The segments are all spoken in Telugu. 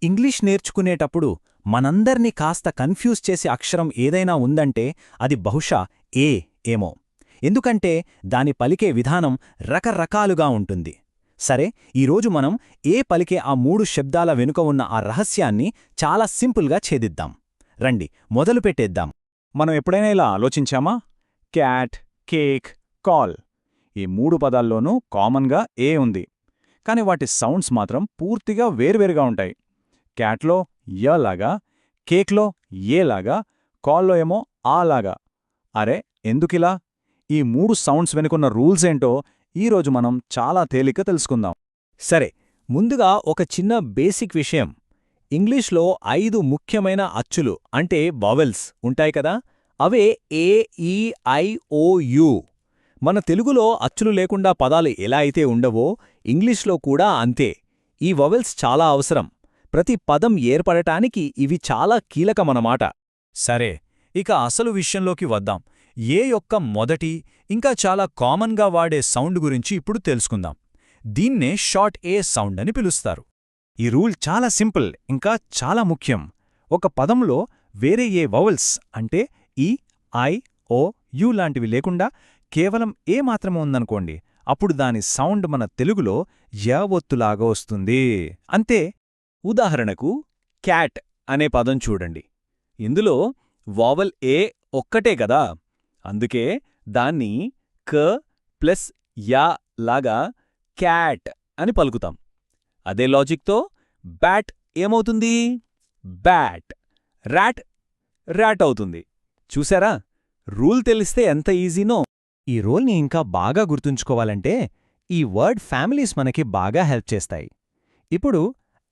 ఇంగ్లీష్ నేర్చుకునేటప్పుడు మనందర్నీ కాస్త కన్ఫ్యూజ్ చేసే అక్షరం ఏదైనా ఉందంటే అది బహుశా ఏ ఏమో. ఎందుకంటే దాని పలికే విధానం రకరకాలుగా ఉంటుంది. సరే, ఈరోజు మనం ఏ పలికే ఆ 3 శబ్దాల వెనుక ఉన్న ఆ రహస్యాన్ని చాలా సింపుల్గా ఛేదిద్దాం. రండి, మొదలుపెట్టేద్దాం. మనం ఎప్పుడైనా ఇలా ఆలోచించామా? క్యాట్, కేక్, కాల్ ఈ 3 పదాల్లోనూ కామన్గా ఏ ఉంది. కాని వాటి సౌండ్స్ మాత్రం పూర్తిగా వేర్వేరుగా ఉంటాయి. క్యాట్లో య లాగా, కేక్లో ఏ లాగా, కాల్లో ఏమో ఆ లాగా. అరే, ఎందుకిలా? ఈ 3 సౌండ్స్ వెనుకున్న రూల్స్ ఏంటో ఈరోజు మనం చాలా తేలిక తెలుసుకుందాం. సరే, ముందుగా ఒక చిన్న బేసిక్ విషయం. ఇంగ్లీష్లో 5 ముఖ్యమైన అచ్చులు అంటే వవెల్స్ ఉంటాయి కదా. అవే ఏ, ఈ, ఐ, ఓ, యు. మన తెలుగులో అచ్చులు లేకుండా పదాలు ఎలా అయితే ఉండవో ఇంగ్లీష్లో కూడా అంతే. ఈ వవెల్స్ చాలా అవసరం. ప్రతి పదం ఏర్పడటానికి ఇవి చాలా కీలకమన్నమాట. సరే, ఇక అసలు విషయంలోకి వద్దాం. ఏ యొక్క మొదటి ఇంకా చాలా కామన్గా వాడే సౌండ్ గురించి ఇప్పుడు తెలుసుకుందాం. దీన్నే షార్ట్ ఏ సౌండ్ అని పిలుస్తారు. ఈ రూల్ చాలా సింపుల్, ఇంకా చాలా ముఖ్యం. ఒక పదంలో వేరే ఏ వవెల్స్ అంటే ఈ, ఐ, ఓ, యు లాంటివి లేకుండా కేవలం ఏ మాత్రమే ఉందనుకోండి, అప్పుడు దాని సౌండ్ మన తెలుగులో య ఒత్తులాగా వస్తుంది. అంతే. ఉదాహరణకు క్యాట్ అనే పదం చూడండి. ఇందులో వావెల్ ఏ ఒక్కటే కదా. అందుకే దాన్ని క ప్లస్ యా లాగా క్యాట్ అని పలుకుతాం. అదే లాజిక్తో బ్యాట్ ఏమవుతుంది? బ్యాట్. ర్యాట్ ర్యాట్ అవుతుంది. చూసారా? రూల్ తెలిస్తే ఎంత ఈజీనో. ఈ రూల్ని ఇంకా బాగా గుర్తుంచుకోవాలంటే ఈ వర్డ్ ఫ్యామిలీస్ మనకి బాగా హెల్ప్ చేస్తాయి. ఇప్పుడు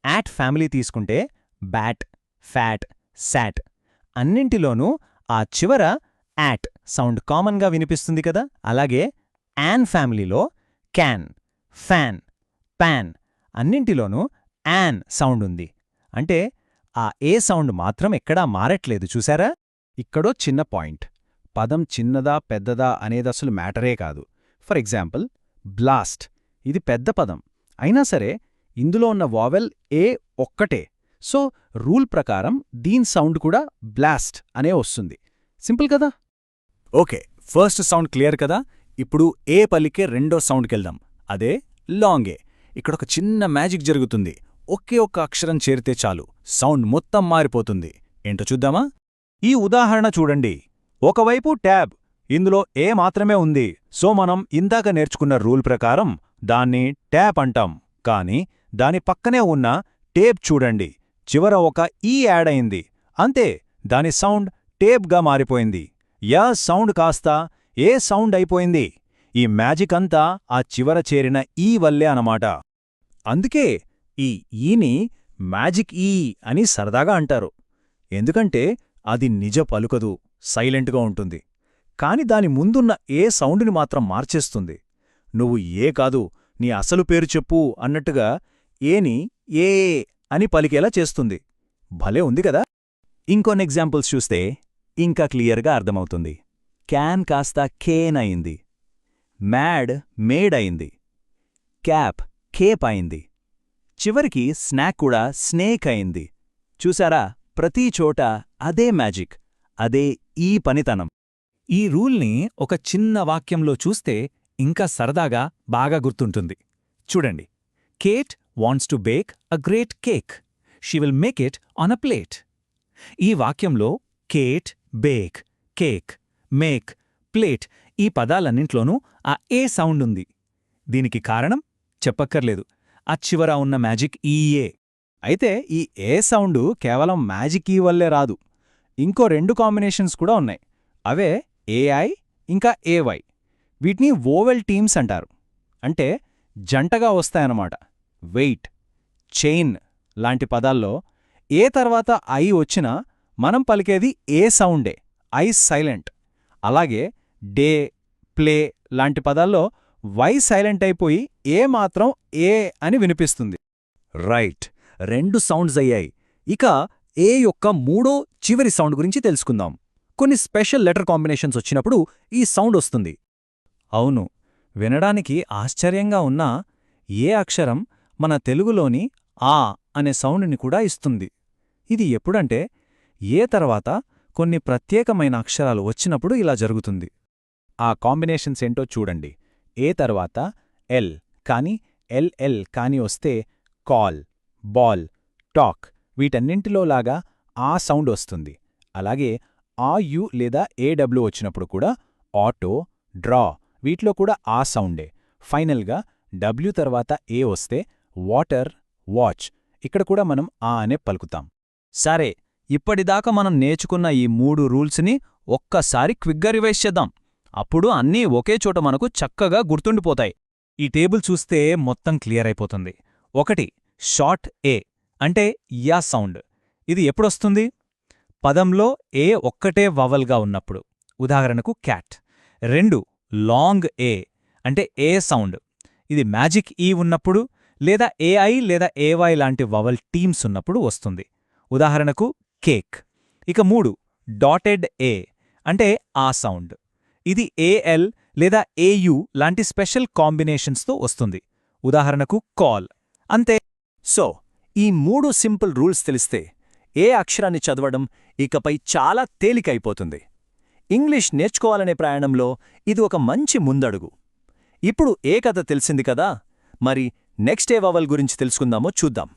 యాట్ ఫ్యామిలీ తీసుకుంటే బ్యాట్, ఫ్యాట్, శాట్ అన్నింటిలోనూ ఆ చివర యాట్ సౌండ్ కామన్గా వినిపిస్తుంది కదా. అలాగే యాన్ ఫ్యామిలీలో క్యాన్, ఫ్యాన్, పాన్ అన్నింటిలోనూ యాన్ సౌండ్ ఉంది. అంటే ఆ ఏ సౌండ్ మాత్రం ఎక్కడా మారట్లేదు. చూసారా? ఇక్కడో చిన్న పాయింట్. పదం చిన్నదా పెద్దదా అనేదసలు మ్యాటరే కాదు. ఫర్ ఎగ్జాంపుల్, బ్లాస్ట్ ఇది పెద్ద పదం అయినా సరే ఇందులో ఉన్న వావెల్ ఏ ఒక్కటే. సో రూల్ ప్రకారం దీని సౌండ్ కూడా బ్లాస్ట్ అనే వస్తుంది. సింపుల్ కదా. ఓకే, ఫస్ట్ సౌండ్ క్లియర్ కదా. ఇప్పుడు ఏ పలికే రెండో సౌండ్కెళ్దాం. అదే లాంగ్ ఏ. ఇక్కడొక చిన్న మ్యాజిక్ జరుగుతుంది. ఒకే ఒక్క అక్షరం చేరితే చాలు, సౌండ్ మొత్తం మారిపోతుంది. ఏంటో చూద్దామా? ఈ ఉదాహరణ చూడండి. ఒకవైపు ట్యాబ్, ఇందులో ఏ మాత్రమే ఉంది. సో మనం ఇందాక నేర్చుకున్న రూల్ ప్రకారం దాన్ని ట్యాప్ అంటాం. కాని దాని పక్కనే ఉన్న టేప్ చూడండి, చివర ఒక ఈ యాడ్ అయింది. అంతే, దాని సౌండ్ టేప్గా మారిపోయింది. యా సౌండ్ కాస్త ఏ సౌండ్ అయిపోయింది. ఈ మ్యాజిక్ అంతా ఆ చివర చేరిన ఈ వల్లే అనమాట. అందుకే ఈ ఈని మ్యాజిక్ ఈ అని సరదాగా అంటారు. ఎందుకంటే అది నిజ పలుకదు, సైలెంట్గా ఉంటుంది. కాని దాని ముందున్న ఏ సౌండుని మాత్రం మార్చేస్తుంది. నువ్వు ఏ కాదు, నీ అసలు పేరు చెప్పు అన్నట్టుగా ఏని ఏ అని పలికేలా చేస్తుంది. భలే ఉంది కదా. ఇంకొన్ని ఎగ్జాంపుల్స్ చూస్తే ఇంకా క్లియర్గా అర్థమవుతుంది. క్యాన్ కాస్త కేన్ అయింది. మ్యాడ్ మేడ్ అయింది. క్యాప్ కేప్ అయింది. చివరికి స్నాక్ కూడా స్నేక్ అయింది. చూసారా? ప్రతీ చోట అదే మ్యాజిక్, అదే ఈ పనితనం. ఈ రూల్ని ఒక చిన్న వాక్యంలో చూస్తే ఇంకా సరదాగా బాగా గుర్తుంటుంది. చూడండి. Kate wants to bake a great cake. She will make it on a plate. ఈ వాక్యంలో Kate, bake, cake, make, plate ఈ పదాలన్నింట్లోనూ ఆ ఏ సౌండ్ ఉంది. దీనికి కారణం చెప్పక్కర్లేదు, ఆ చివర ఉన్న మ్యాజిక్ ఈయే. అయితే ఈ ఏ సౌండు కేవలం మ్యాజిక్ ఈ వల్లే రాదు. ఇంకో 2 కాంబినేషన్స్ కూడా ఉన్నాయి. అవే ఏఐ ఇంకా ఏవై. వీటిని వోవెల్ టీమ్స్ అంటారు. అంటే జంటగా వస్తాయన్నమాట. వెయిట్, చైన్ లాంటి పదాల్లో ఏ తర్వాత ఐ వచ్చినా మనం పలికేది ఏ సౌండే, ఐ సైలెంట్. అలాగే డే, ప్లే లాంటి పదాల్లో వై సైలెంట్ అయిపోయి ఏ మాత్రం ఏ అని వినిపిస్తుంది. రైట్, 2 సౌండ్స్ అయ్యాయి. ఇక ఏ యొక్క మూడో చివరి సౌండ్ గురించి తెలుసుకుందాం. కొన్ని స్పెషల్ లెటర్ కాంబినేషన్స్ వచ్చినప్పుడు ఈ సౌండ్ వస్తుంది. అవును, వినడానికి ఆశ్చర్యంగా ఉన్నా ఏ అక్షరం మన తెలుగులోని ఆ అనే సౌండ్ని కూడా ఇస్తుంది. ఇది ఎప్పుడంటే ఏ తర్వాత కొన్ని ప్రత్యేకమైన అక్షరాలు వచ్చినప్పుడు ఇలా జరుగుతుంది. ఆ కాంబినేషన్స్ ఏంటో చూడండి. ఏ తర్వాత ఎల్ కానీ ఎల్ఎల్ కాని వస్తే కాల్, బాల్, టాక్ వీటన్నింటిలోలాగా ఆ సౌండ్ వస్తుంది. అలాగే ఆ యు లేదా ఏడబ్ల్యూ వచ్చినప్పుడు కూడా ఆటో, డ్రా వీటిలో కూడా ఆ సౌండే. ఫైనల్గా డబ్ల్యూ తర్వాత ఏ వస్తే వాటర్, వాచ్ ఇక్కడ కూడా మనం ఆ అనే పలుకుతాం. సరే, ఇప్పటిదాకా మనం నేర్చుకున్న ఈ 3 రూల్స్ని ఒక్కసారి క్విక్గా రివైజ్ చేద్దాం. అప్పుడు అన్నీ ఒకే చోట మనకు చక్కగా గుర్తుండిపోతాయి. ఈ టేబుల్ చూస్తే మొత్తం క్లియర్ అయిపోతుంది. 1 షార్ట్ ఏ అంటే యా సౌండ్. ఇది ఎప్పుడొస్తుంది? పదంలో ఏ ఒక్కటే వవల్గా ఉన్నప్పుడు, ఉదాహరణకు క్యాట్. 2 లాంగ్ ఏ అంటే ఏ సౌండ్. ఇది మ్యాజిక్ ఈ ఉన్నప్పుడు లేదా ఏఐ లేదా ఏవై లాంటి వవల్ టీమ్స్ ఉన్నప్పుడు వస్తుంది, ఉదాహరణకు కేక్. ఇక 3 డాటెడ్ ఏ అంటే ఆ సౌండ్. ఇది ఏఎల్ లేదా ఏయు లాంటి స్పెషల్ కాంబినేషన్స్తో వస్తుంది, ఉదాహరణకు కాల్. అంతే. సో ఈ 3 సింపుల్ రూల్స్ తెలిస్తే ఏ అక్షరాన్ని చదవడం ఇకపై చాలా తేలికైపోతుంది. ఇంగ్లీష్ నేర్చుకోవాలనే ప్రయాణంలో ఇది ఒక మంచి ముందడుగు. ఇప్పుడు ఏ కథ తెలిసింది కదా, మరి నెక్స్ట్ ఏ వవల్ గురించి తెలుసుకుందామో చూద్దాం.